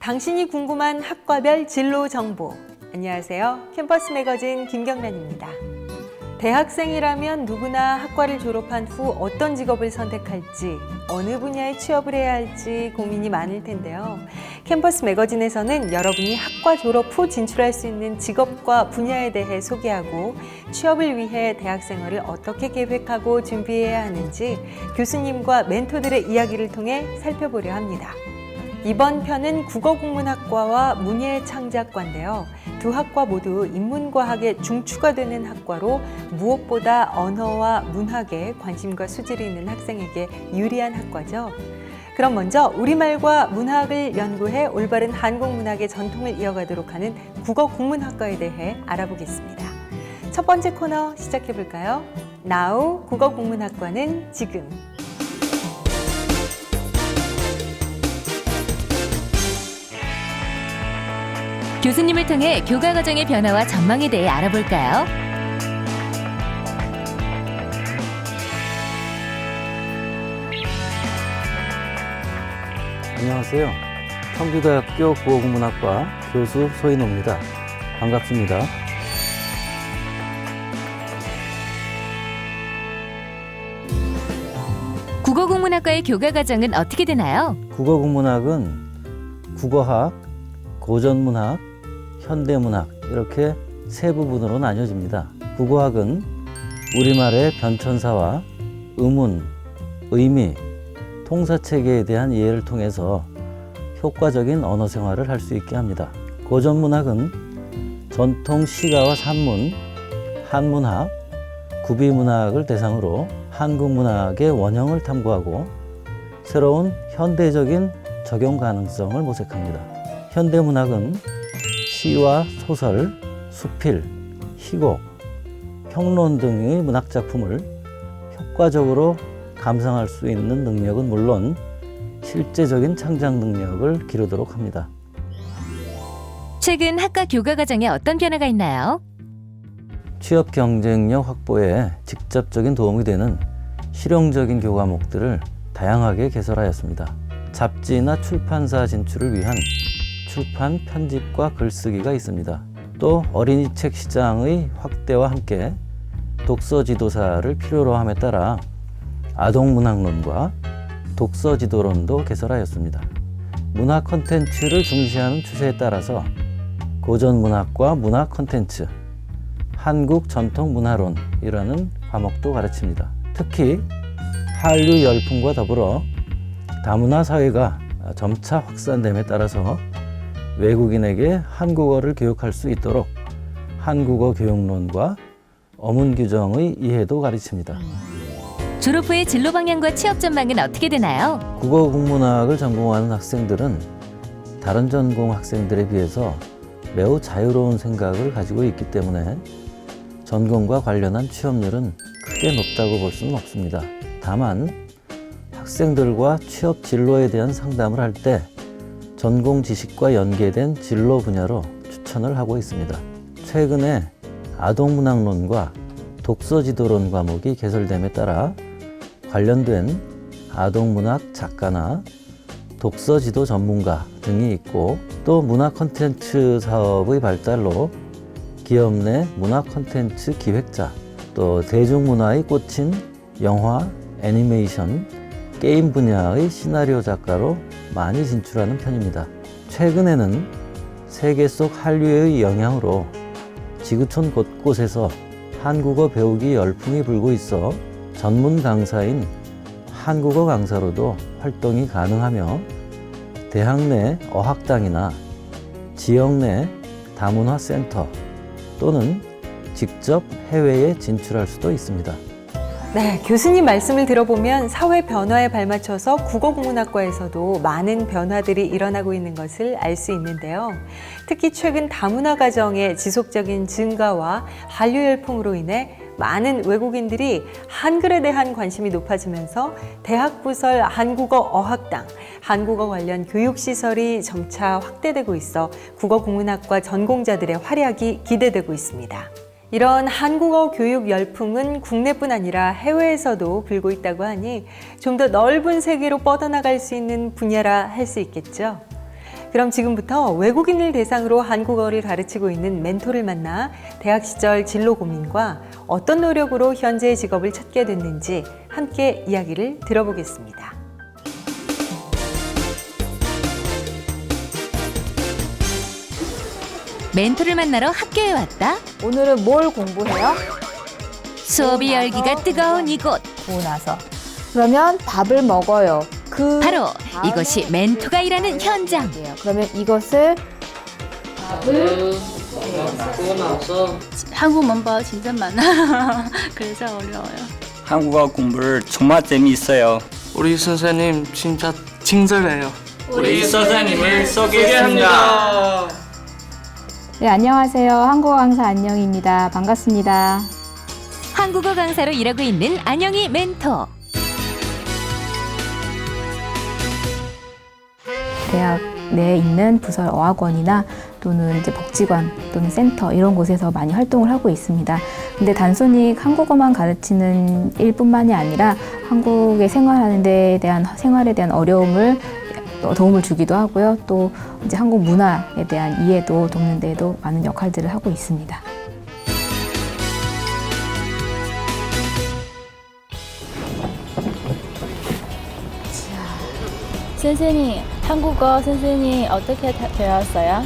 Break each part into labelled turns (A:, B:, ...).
A: 당신이 궁금한 학과별 진로 정보. 안녕하세요. 캠퍼스 매거진 김경란입니다. 대학생이라면 누구나 학과를 졸업한 후 어떤 직업을 선택할지, 어느 분야에 취업을 해야 할지 고민이 많을 텐데요. 캠퍼스 매거진에서는 여러분이 학과 졸업 후 진출할 수 있는 직업과 분야에 대해 소개하고 취업을 위해 대학 생활을 어떻게 계획하고 준비해야 하는지 교수님과 멘토들의 이야기를 통해 살펴보려 합니다. 이번 편은 국어국문학과와 문예창작과인데요. 두 학과 모두 인문과학의 중추가 되는 학과로 무엇보다 언어와 문학에 관심과 수질이 있는 학생에게 유리한 학과죠. 그럼 먼저 우리말과 문학을 연구해 올바른 한국문학의 전통을 이어가도록 하는 국어국문학과에 대해 알아보겠습니다. 첫 번째 코너 시작해볼까요? Now 국어국문학과는 지금.
B: 교수님을 통해 교과 과정의 변화와 전망에 대해 알아볼까요?
C: 안녕하세요. 청주대학교 국어국문학과 교수 소인호입니다. 반갑습니다.
B: 국어국문학과의 교과 과정은 어떻게 되나요?
C: 국어국문학은 국어학, 고전문학, 현대문학 이렇게 세 부분으로 나뉘어집니다. 국어학은 우리말의 변천사와 의문, 의미, 통사체계에 대한 이해를 통해서 효과적인 언어 생활을 할 수 있게 합니다. 고전문학은 전통 시가와 산문, 한문학, 구비문학을 대상으로 한국 문학의 원형을 탐구하고 새로운 현대적인 적용 가능성을 모색합니다. 현대문학은 시와 소설, 수필, 희곡, 평론 등의 문학작품을 효과적으로 감상할 수 있는 능력은 물론 실제적인 창작 능력을 기르도록 합니다.
B: 최근 학과 교과 과정에 어떤 변화가 있나요?
C: 취업 경쟁력 확보에 직접적인 도움이 되는 실용적인 교과목들을 다양하게 개설하였습니다. 잡지나 출판사 진출을 위한 출판, 편집과 글쓰기가 있습니다. 또 어린이 책 시장의 확대와 함께 독서 지도사를 필요로 함에 따라 아동문학론과 독서 지도론도 개설하였습니다. 문학 콘텐츠를 중시하는 추세에 따라서 고전문학과 문학 콘텐츠, 한국 전통 문화론이라는 과목도 가르칩니다. 특히 한류 열풍과 더불어 다문화 사회가 점차 확산됨에 따라서 외국인에게 한국어를 교육할 수 있도록 한국어 교육론과 어문 규정의 이해도 가르칩니다.
B: 졸업 후의 진로 방향과 취업 전망은 어떻게 되나요?
C: 국어국문학을 전공하는 학생들은 다른 전공 학생들에 비해서 매우 자유로운 생각을 가지고 있기 때문에 전공과 관련한 취업률은 크게 높다고 볼 수는 없습니다. 다만 학생들과 취업 진로에 대한 상담을 할 때 전공 지식과 연계된 진로 분야로 추천을 하고 있습니다. 최근에 아동문학론과 독서지도론 과목이 개설됨에 따라 관련된 아동문학 작가나 독서지도 전문가 등이 있고 또 문학 콘텐츠 사업의 발달로 기업 내 문학 콘텐츠 기획자 또 대중문화에 꽂힌 영화, 애니메이션, 게임 분야의 시나리오 작가로 많이 진출하는 편입니다. 최근에는 세계 속 한류의 영향으로 지구촌 곳곳에서 한국어 배우기 열풍이 불고 있어 전문 강사인 한국어 강사로도 활동이 가능하며 대학 내 어학당이나 지역 내 다문화 센터 또는 직접 해외에 진출할 수도 있습니다.
A: 네, 교수님 말씀을 들어보면 사회 변화에 발맞춰서 국어국문학과에서도 많은 변화들이 일어나고 있는 것을 알 수 있는데요. 특히 최근 다문화 가정의 지속적인 증가와 한류 열풍으로 인해 많은 외국인들이 한글에 대한 관심이 높아지면서 대학 부설 한국어 어학당, 한국어 관련 교육시설이 점차 확대되고 있어 국어국문학과 전공자들의 활약이 기대되고 있습니다. 이런 한국어 교육 열풍은 국내뿐 아니라 해외에서도 불고 있다고 하니 좀 더 넓은 세계로 뻗어나갈 수 있는 분야라 할 수 있겠죠. 그럼 지금부터 외국인을 대상으로 한국어를 가르치고 있는 멘토를 만나 대학 시절 진로 고민과 어떤 노력으로 현재의 직업을 찾게 됐는지 함께 이야기를 들어보겠습니다.
B: 멘토를 만나러 학교에 왔다.
D: 오늘은 뭘 공부해요?
B: 수업이 열기가 뜨거운 이곳.
D: 보고 나서. 그러면 밥을 먹어요. 그
B: 바로
D: 다음에
B: 이것이 멘토가 일하는 현장.
D: 돼요. 그러면 이것을
E: 한국 문법 진짜 많아. 그래서 어려워요.
F: 한국어 공부를 정말 재미있어요.
G: 우리 선생님 진짜 친절해요.
F: 우리 선생님을 소개합니다.
H: 네, 안녕하세요. 한국어 강사 안녕입니다. 반갑습니다.
B: 한국어 강사로 일하고 있는 안영희 멘토.
H: 대학 내에 있는 부설 어학원이나 또는 이제 복지관 또는 센터 이런 곳에서 많이 활동을 하고 있습니다. 근데 단순히 한국어만 가르치는 일뿐만이 아니라 한국에 생활하는 생활에 대한 어려움을 도움을 주기도 하고요. 또 이제 한국 문화에 대한 이해도 돕는 데에도 많은 역할들을 하고 있습니다.
E: 선생님, 한국어 선생님 어떻게 배웠어요?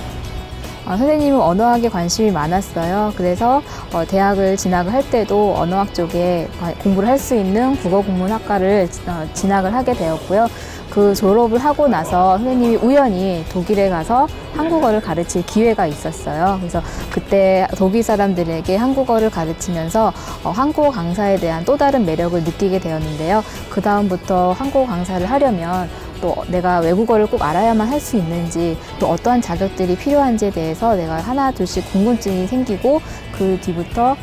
H: 선생님은 언어학에 관심이 많았어요. 그래서 대학을 진학을 할 때도 언어학 쪽에 공부를 할 수 있는 국어국문학과를 진학을 하게 되었고요. 그 졸업을 하고 나서 선생님이 우연히 독일에 가서 한국어를 가르칠 기회가 있었어요. 그래서 그때 독일 사람들에게 한국어를 가르치면서 한국어 강사에 대한 또 다른 매력을 느끼게 되었는데요. 그 다음부터 한국어 강사를 하려면 또 내가 외국어를 꼭 알아야만 할 수 있는지 또 어떠한 자격들이 필요한지에 대해서 내가 하나 둘씩 궁금증이 생기고 그 뒤부터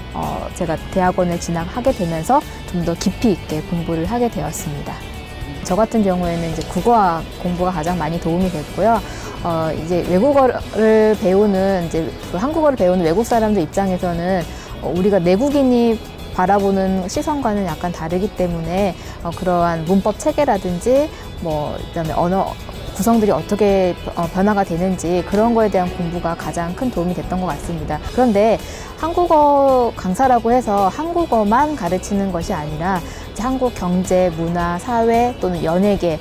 H: 제가 대학원을 진학하게 되면서 좀 더 깊이 있게 공부를 하게 되었습니다. 저 같은 경우에는 이제 국어학 공부가 가장 많이 도움이 됐고요. 이제 외국어를 배우는 이제 한국어를 배우는 외국 사람들 입장에서는 우리가 내국인이 바라보는 시선과는 약간 다르기 때문에 그러한 문법 체계라든지 그다음에 언어 구성들이 어떻게 변화가 되는지 그런 거에 대한 공부가 가장 큰 도움이 됐던 것 같습니다. 그런데 한국어 강사라고 해서 한국어만 가르치는 것이 아니라 한국 경제, 문화, 사회 또는 연예계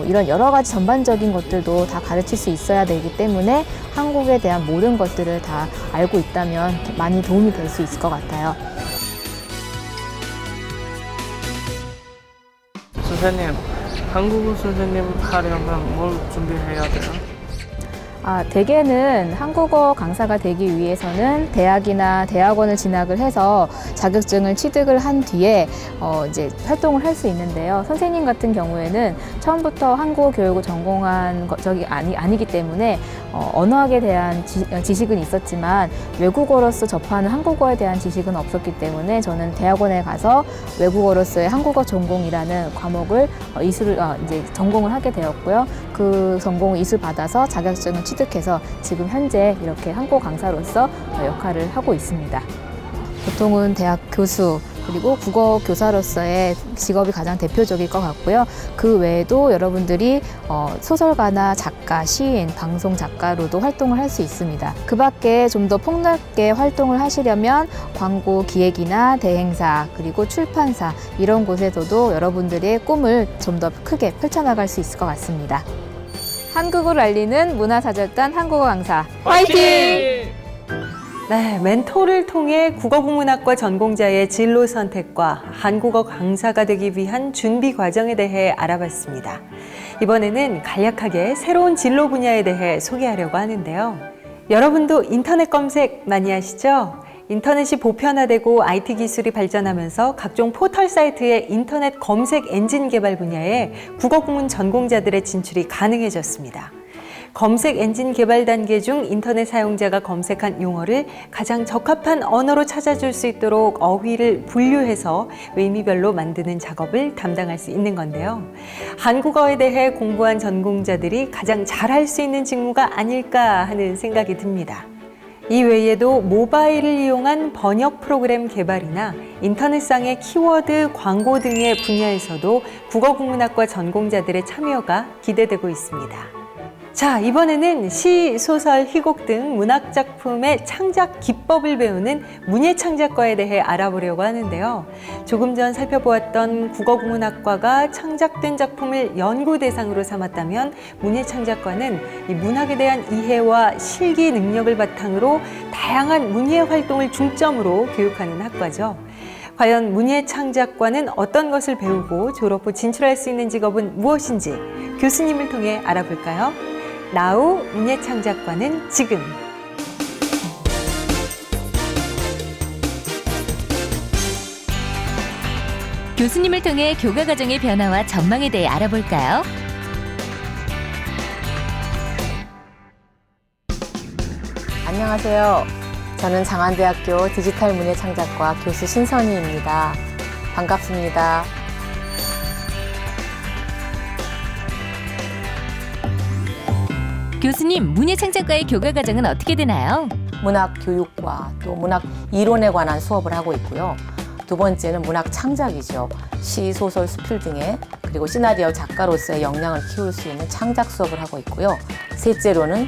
H: 이런 여러 가지 전반적인 것들도 다 가르칠 수 있어야 되기 때문에 한국에 대한 모든 것들을 다 알고 있다면 많이 도움이 될 수 있을 것 같아요.
G: 선생님, 한국어 선생님 하려면 뭘 준비해야 돼요?
H: 대개는 한국어 강사가 되기 위해서는 대학이나 대학원을 진학을 해서 자격증을 취득을 한 뒤에 이제 활동을 할 수 있는데요. 선생님 같은 경우에는 처음부터 한국어 교육을 전공한 적이 아니기 때문에 언어학에 대한 지식은 있었지만 외국어로서 접하는 한국어에 대한 지식은 없었기 때문에 저는 대학원에 가서 외국어로서의 한국어 전공이라는 과목을 이제 전공을 하게 되었고요. 그 전공을 이수받아서 자격증을 취득해서 지금 현재 이렇게 한국어 강사로서 역할을 하고 있습니다. 보통은 대학 교수 그리고 국어 교사로서의 직업이 가장 대표적일 것 같고요. 그 외에도 여러분들이 소설가나 작가, 시인, 방송 작가로도 활동을 할 수 있습니다. 그 밖에 좀 더 폭넓게 활동을 하시려면 광고 기획이나 대행사 그리고 출판사 이런 곳에서도 여러분들의 꿈을 좀 더 크게 펼쳐나갈 수 있을 것 같습니다. 한국어를 알리는 문화사절단 한국어 강사 화이팅!
A: 네, 멘토를 통해 국어국문학과 전공자의 진로 선택과 한국어 강사가 되기 위한 준비 과정에 대해 알아봤습니다. 이번에는 간략하게 새로운 진로 분야에 대해 소개하려고 하는데요. 여러분도 인터넷 검색 많이 하시죠? 인터넷이 보편화되고 IT 기술이 발전하면서 각종 포털 사이트의 인터넷 검색 엔진 개발 분야에 국어국문 전공자들의 진출이 가능해졌습니다. 검색 엔진 개발 단계 중 인터넷 사용자가 검색한 용어를 가장 적합한 언어로 찾아줄 수 있도록 어휘를 분류해서 의미별로 만드는 작업을 담당할 수 있는 건데요. 한국어에 대해 공부한 전공자들이 가장 잘할 수 있는 직무가 아닐까 하는 생각이 듭니다. 이 외에도 모바일을 이용한 번역 프로그램 개발이나 인터넷상의 키워드, 광고 등의 분야에서도 국어국문학과 전공자들의 참여가 기대되고 있습니다. 자, 이번에는 시, 소설, 희곡 등 문학작품의 창작 기법을 배우는 문예창작과에 대해 알아보려고 하는데요. 조금 전 살펴보았던 국어국문학과가 창작된 작품을 연구 대상으로 삼았다면 문예창작과는 이 문학에 대한 이해와 실기 능력을 바탕으로 다양한 문예 활동을 중점으로 교육하는 학과죠. 과연 문예창작과는 어떤 것을 배우고 졸업 후 진출할 수 있는 직업은 무엇인지 교수님을 통해 알아볼까요? 나우 문예창작과는 지금.
B: 교수님을 통해 교과 과정의 변화와 전망에 대해 알아볼까요?
I: 안녕하세요. 저는 장안대학교 디지털 문예창작과 교수 신선희입니다. 반갑습니다.
B: 교수님, 문예창작과의 교과 과정은 어떻게 되나요?
I: 문학 교육과 또 문학 이론에 관한 수업을 하고 있고요. 두 번째는 문학 창작이죠. 시, 소설, 수필 등의 그리고 시나리오 작가로서의 역량을 키울 수 있는 창작 수업을 하고 있고요. 셋째로는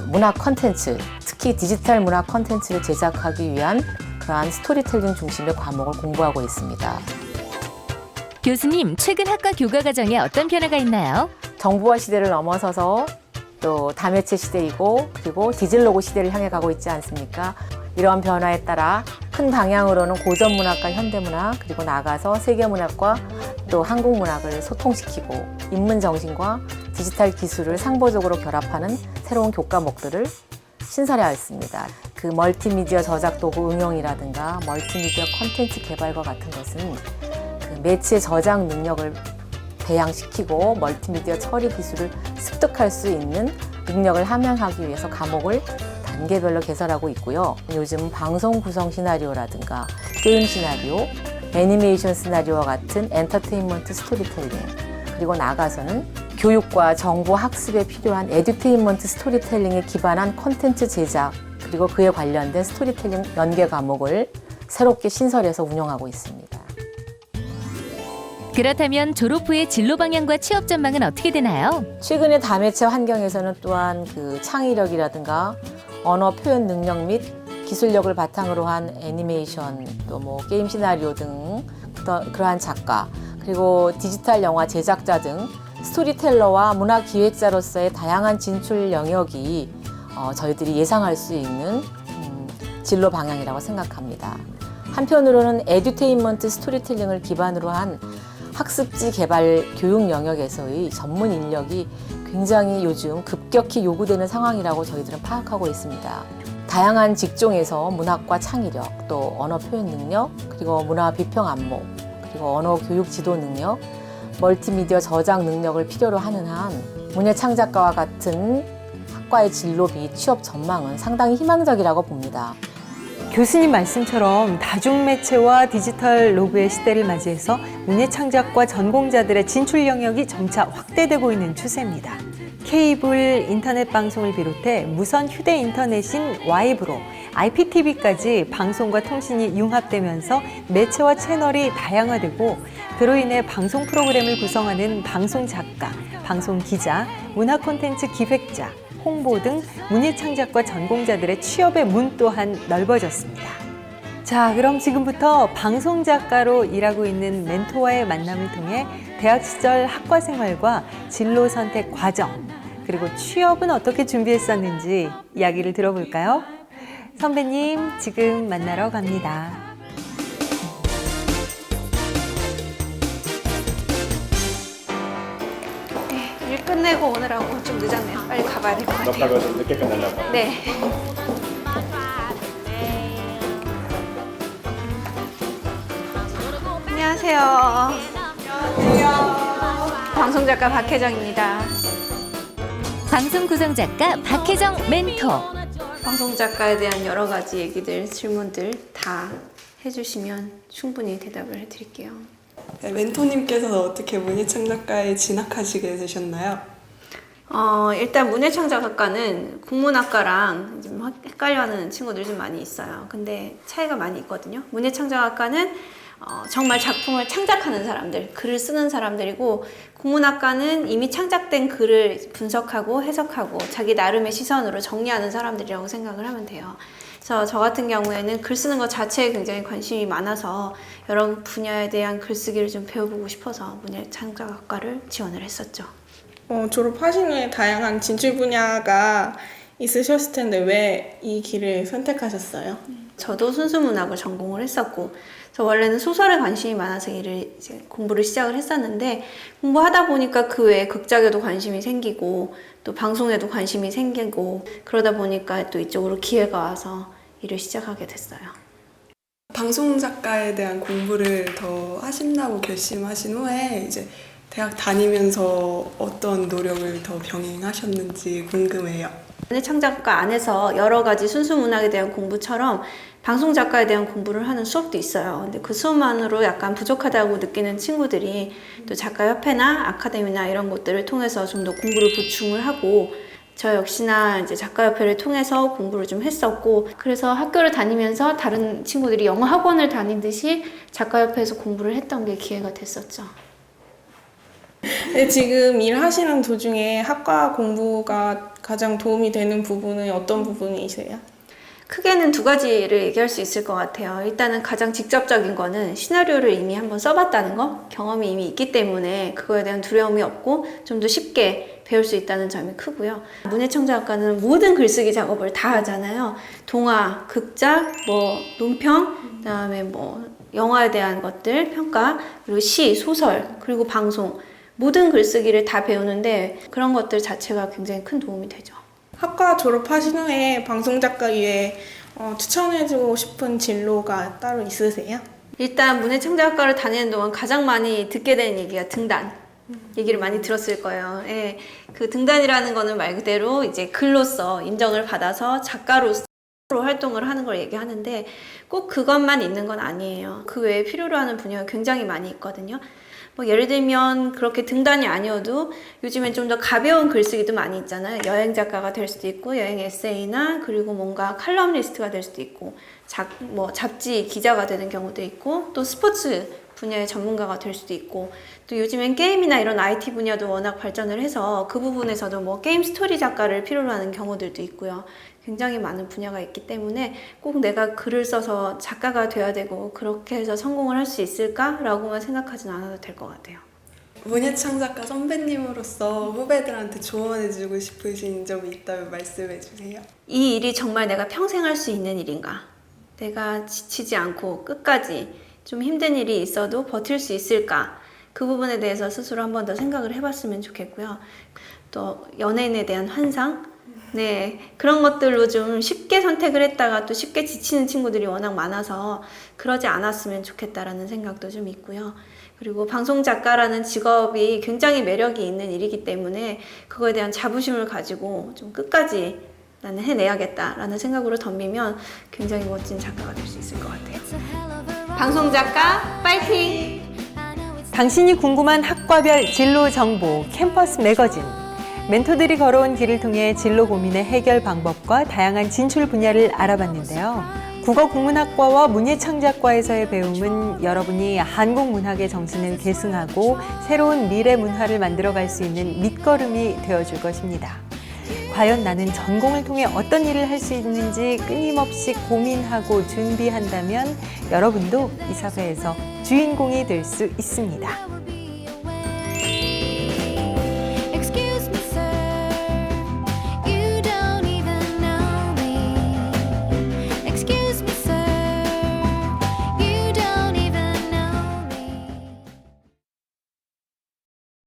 I: 문학 콘텐츠, 특히 디지털 문학 콘텐츠를 제작하기 위한 그러한 스토리텔링 중심의 과목을 공부하고 있습니다.
B: 교수님, 최근 학과 교과 과정에 어떤 변화가 있나요?
I: 정보화 시대를 넘어서서 또 다매체 시대이고 그리고 디질로그 시대를 향해 가고 있지 않습니까? 이러한 변화에 따라 큰 방향으로는 고전 문학과 현대 문학 그리고 나아가서 세계 문학과 또 한국 문학을 소통시키고 인문 정신과 디지털 기술을 상보적으로 결합하는 새로운 교과목들을 신설하였습니다. 그 멀티미디어 저작 도구 응용이라든가 멀티미디어 콘텐츠 개발과 같은 것은 그 매체 저장 능력을 배양시키고 멀티미디어 처리 기술을 습득할 수 있는 능력을 함양하기 위해서 과목을 단계별로 개설하고 있고요. 요즘 방송 구성 시나리오라든가 게임 시나리오, 애니메이션 시나리오와 같은 엔터테인먼트 스토리텔링, 그리고 나아가서는 교육과 정보 학습에 필요한 에듀테인먼트 스토리텔링에 기반한 콘텐츠 제작, 그리고 그에 관련된 스토리텔링 연계 과목을 새롭게 신설해서 운영하고 있습니다.
B: 그렇다면 졸업 후의 진로 방향과 취업 전망은 어떻게 되나요?
I: 최근의 다매체 환경에서는 또한 그 창의력이라든가 언어 표현 능력 및 기술력을 바탕으로 한 애니메이션, 또 뭐 게임 시나리오 등 그러한 작가, 그리고 디지털 영화 제작자 등 스토리텔러와 문화 기획자로서의 다양한 진출 영역이 저희들이 예상할 수 있는 진로 방향이라고 생각합니다. 한편으로는 에듀테인먼트 스토리텔링을 기반으로 한 학습지 개발 교육 영역에서의 전문 인력이 굉장히 요즘 급격히 요구되는 상황이라고 저희들은 파악하고 있습니다. 다양한 직종에서 문학과 창의력, 또 언어 표현 능력, 그리고 문화 비평 안목, 그리고 언어 교육 지도 능력, 멀티미디어 저장 능력을 필요로 하는 한 문예창작과와 같은 학과의 진로 및 취업 전망은 상당히 희망적이라고 봅니다.
A: 교수님 말씀처럼 다중매체와 디지털 로그의 시대를 맞이해서 문예창작과 전공자들의 진출 영역이 점차 확대되고 있는 추세입니다. 케이블 인터넷 방송을 비롯해 무선 휴대 인터넷인 와이브로 IPTV까지 방송과 통신이 융합되면서 매체와 채널이 다양화되고 그로 인해 방송 프로그램을 구성하는 방송 작가, 방송 기자, 문화 콘텐츠 기획자, 홍보 등 문예창작과 전공자들의 취업의 문 또한 넓어졌습니다. 자, 그럼 지금부터 방송작가로 일하고 있는 멘토와의 만남을 통해 대학 시절 학과 생활과 진로 선택 과정, 그리고 취업은 어떻게 준비했었는지 이야기를 들어볼까요? 선배님, 지금 만나러 갑니다.
E: 일 끝내고 오느라고 좀 늦었네요. 빨리 가봐야 될 것 같아요.
J: 넉다가 좀 늦게 끝내려고.
E: 네. 안녕하세요. 방송작가 박혜정입니다.
B: 방송 구성 작가 박혜정 멘토.
E: 방송작가에 대한 여러 가지 얘기들, 질문들 다 해주시면 충분히 대답을 해드릴게요.
K: 네, 멘토님께서는 어떻게 문예창작과에 진학하시게 되셨나요?
E: 일단 문예창작학과는 국문학과랑 좀 헷갈려하는 친구들이 좀 많이 있어요. 근데 차이가 많이 있거든요. 문예창작학과는 정말 작품을 창작하는 사람들, 글을 쓰는 사람들이고, 국문학과는 이미 창작된 글을 분석하고 해석하고 자기 나름의 시선으로 정리하는 사람들이라고 생각을 하면 돼요. 그래서 저 같은 경우에는 글 쓰는 것 자체에 굉장히 관심이 많아서 여러 분야에 대한 글쓰기를 좀 배워보고 싶어서 문예창작학과를 지원을 했었죠.
K: 졸업하신 후에 다양한 진출 분야가 있으셨을 텐데 왜 이 길을 선택하셨어요?
E: 저도 순수문학을 전공을 했었고, 저 원래는 소설에 관심이 많아서 공부를 시작을 했었는데, 공부하다 보니까 그 외에 극작에도 관심이 생기고 또 방송에도 관심이 생기고, 그러다 보니까 또 이쪽으로 기회가 와서 일을 시작하게 됐어요.
K: 방송 작가에 대한 공부를 더 하신다고 결심하신 후에 이제 대학 다니면서 어떤 노력을 더 병행하셨는지 궁금해요.
E: 문예창작과 안에서 여러 가지 순수문학에 대한 공부처럼 방송 작가에 대한 공부를 하는 수업도 있어요. 근데 그 수업만으로 약간 부족하다고 느끼는 친구들이 또 작가협회나 아카데미나 이런 곳들을 통해서 좀 더 공부를 보충을 하고, 저 역시나 이제 작가협회를 통해서 공부를 좀 했었고, 그래서 학교를 다니면서 다른 친구들이 영어 학원을 다니듯이 작가협회에서 공부를 했던 게 기회가 됐었죠.
K: 네, 지금 일하시는 도중에 학과 공부가 가장 도움이 되는 부분은 어떤 부분이세요?
E: 크게는 두 가지를 얘기할 수 있을 것 같아요. 일단은 가장 직접적인 거는 시나리오를 이미 한번 써봤다는 거, 경험이 이미 있기 때문에 그거에 대한 두려움이 없고 좀 더 쉽게 배울 수 있다는 점이 크고요. 문예창작학과는 모든 글쓰기 작업을 다 하잖아요. 동화, 극작, 논평, 그다음에 영화에 대한 것들, 평가, 그리고 시, 소설, 그리고 방송, 모든 글쓰기를 다 배우는데 그런 것들 자체가 굉장히 큰 도움이 되죠.
K: 학과 졸업하신 후에 방송작가 위에 추천해주고 싶은 진로가 따로 있으세요?
E: 일단 문예창작학과를 다니는 동안 가장 많이 듣게 되는 얘기가 등단. 얘기를 많이 들었을 거예요. 예, 그 등단이라는 거는 말 그대로 이제 글로서 인정을 받아서 작가로서 활동을 하는 걸 얘기하는데, 꼭 그것만 있는 건 아니에요. 그 외에 필요로 하는 분야가 굉장히 많이 있거든요. 예를 들면 그렇게 등단이 아니어도 요즘엔 좀 더 가벼운 글쓰기도 많이 있잖아요. 여행 작가가 될 수도 있고, 여행 에세이나, 그리고 뭔가 칼럼니스트가 될 수도 있고, 잡지 기자가 되는 경우도 있고, 또 스포츠 분야의 전문가가 될 수도 있고, 또 요즘엔 게임이나 이런 IT 분야도 워낙 발전을 해서 그 부분에서도 게임 스토리 작가를 필요로 하는 경우들도 있고요. 굉장히 많은 분야가 있기 때문에 꼭 내가 글을 써서 작가가 돼야 되고 그렇게 해서 성공을 할 수 있을까라고만 생각하진 않아도 될 것 같아요.
K: 문예창작가 선배님으로서 후배들한테 조언해주고 싶으신 점이 있다면 말씀해주세요.
E: 이 일이 정말 내가 평생 할 수 있는 일인가? 내가 지치지 않고 끝까지 좀 힘든 일이 있어도 버틸 수 있을까? 그 부분에 대해서 스스로 한 번 더 생각을 해봤으면 좋겠고요. 또 연예인에 대한 환상? 네, 그런 것들로 좀 쉽게 선택을 했다가 또 쉽게 지치는 친구들이 워낙 많아서 그러지 않았으면 좋겠다라는 생각도 좀 있고요. 그리고 방송작가라는 직업이 굉장히 매력이 있는 일이기 때문에 그거에 대한 자부심을 가지고 좀 끝까지 나는 해내야겠다라는 생각으로 덤비면 굉장히 멋진 작가가 될 수 있을 것 같아요. 방송작가 파이팅!
A: 당신이 궁금한 학과별 진로 정보 캠퍼스 매거진. 멘토들이 걸어온 길을 통해 진로 고민의 해결 방법과 다양한 진출 분야를 알아봤는데요. 국어국문학과와 문예창작과에서의 배움은 여러분이 한국 문학의 정신을 계승하고 새로운 미래 문화를 만들어갈 수 있는 밑거름이 되어줄 것입니다. 과연 나는 전공을 통해 어떤 일을 할 수 있는지 끊임없이 고민하고 준비한다면 여러분도 이 사회에서 주인공이 될 수 있습니다.